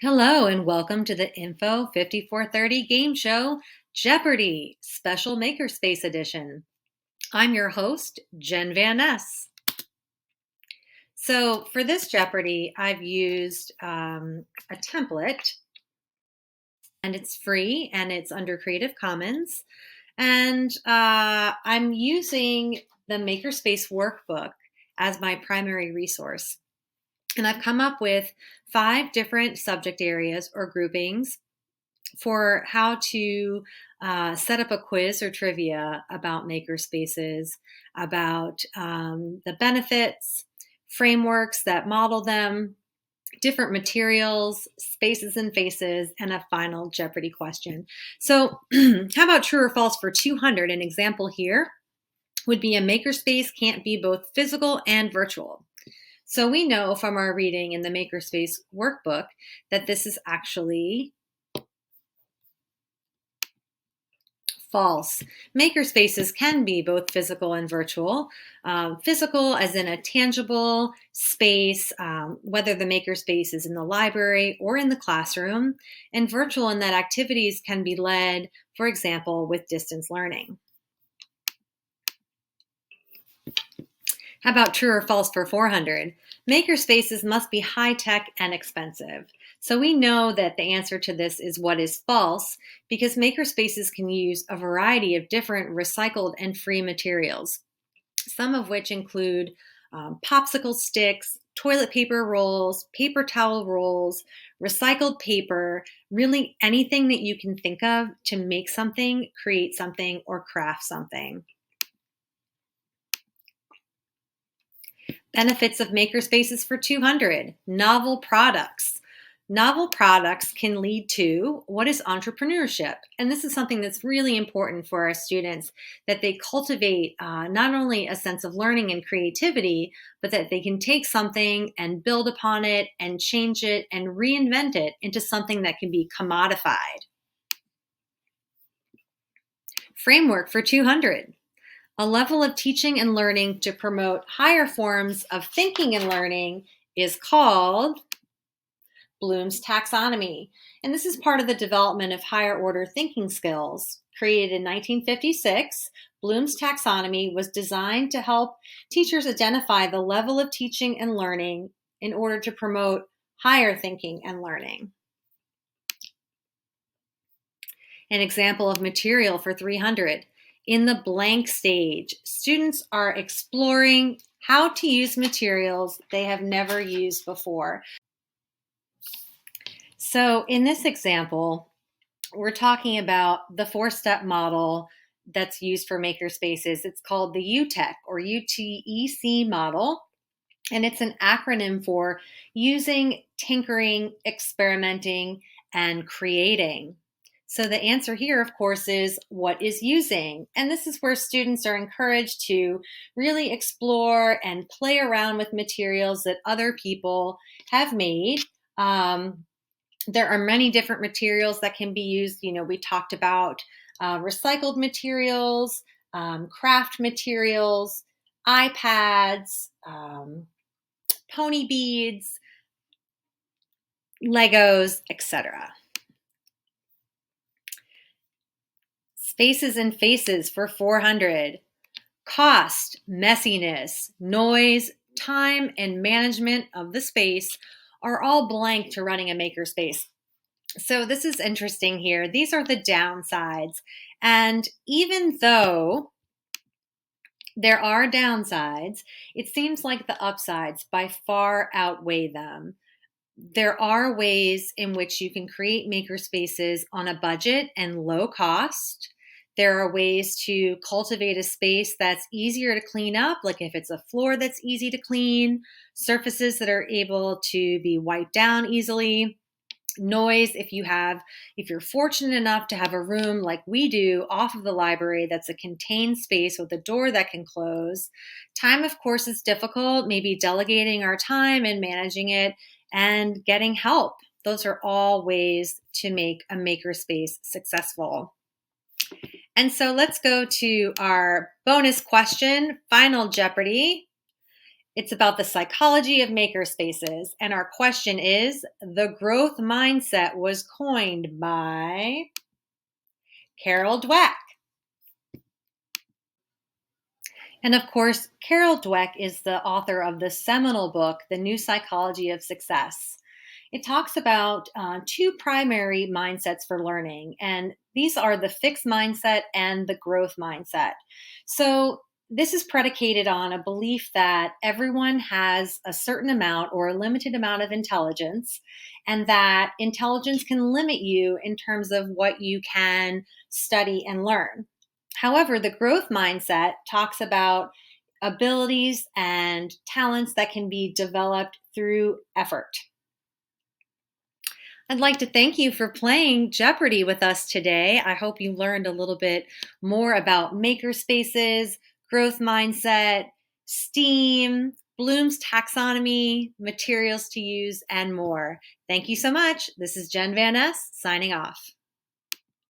Hello and welcome to the Info 5430 game show, Jeopardy! Special Makerspace Edition. I'm your host, Jen Van Ness. So for this Jeopardy, I've used a template, and it's free and it's under Creative Commons. And I'm using the Makerspace workbook as my primary resource. And I've come up with 5 different subject areas or groupings for how to set up a quiz or trivia about makerspaces, about the benefits, frameworks that model them, different materials, spaces and faces, and a final Jeopardy question. So how about true or false for 200? An example here would be a makerspace can't be both physical and virtual. So we know from our reading in the Makerspace workbook that this is actually false. Makerspaces can be both physical and virtual. Physical as in a tangible space, whether the makerspace is in the library or in the classroom, and virtual in that activities can be led, for example, with distance learning. How about true or false for 400? Makerspaces must be high-tech and expensive. So we know that the answer to this is what is false, because makerspaces can use a variety of different recycled and free materials, some of which include popsicle sticks, toilet paper rolls, paper towel rolls, recycled paper, really anything that you can think of to make something, create something, or craft something. Benefits of makerspaces for 200, novel products. Novel products can lead to what is entrepreneurship. And this is something that's really important for our students, that they cultivate not only a sense of learning and creativity, but that they can take something and build upon it and change it and reinvent it into something that can be commodified. Framework for 200. A level of teaching and learning to promote higher forms of thinking and learning is called Bloom's taxonomy. And this is part of the development of higher order thinking skills. Created in 1956, Bloom's taxonomy was designed to help teachers identify the level of teaching and learning in order to promote higher thinking and learning. An example of material for 300. In the blank stage, students are exploring how to use materials they have never used before. So in this example, we're talking about the 4-step model that's used for makerspaces. It's called the UTEC or UTEC model, and it's an acronym for using, tinkering, experimenting, and creating. So the answer here, of course, is what is using? And this is where students are encouraged to really explore and play around with materials that other people have made. There are many different materials that can be used. You know, we talked about recycled materials, craft materials, iPads, pony beads, Legos, etc. Spaces and faces for 400. Cost, messiness, noise, time, and management of the space are all blank to running a makerspace. So this is interesting here. These are the downsides. And even though there are downsides, it seems like the upsides by far outweigh them. There are ways in which you can create makerspaces on a budget and low cost. There are ways to cultivate a space that's easier to clean up, like if it's a floor that's easy to clean, surfaces that are able to be wiped down easily, noise if you're fortunate enough to have a room like we do off of the library that's a contained space with a door that can close. Time, of course, is difficult, maybe delegating our time and managing it and getting help. Those are all ways to make a makerspace successful. And so let's go to our bonus question, Final Jeopardy. It's about the psychology of makerspaces. And our question is, the growth mindset was coined by Carol Dweck. And of course, Carol Dweck is the author of the seminal book, The New Psychology of Success. It talks about two primary mindsets for learning, and these are the fixed mindset and the growth mindset. So, this is predicated on a belief that everyone has a certain amount or a limited amount of intelligence, and that intelligence can limit you in terms of what you can study and learn. However, the growth mindset talks about abilities and talents that can be developed through effort. I'd like to thank you for playing Jeopardy with us today. I hope you learned a little bit more about makerspaces, growth mindset, STEAM, Bloom's taxonomy, materials to use, and more. Thank you so much. This is Jen Van Ness signing off.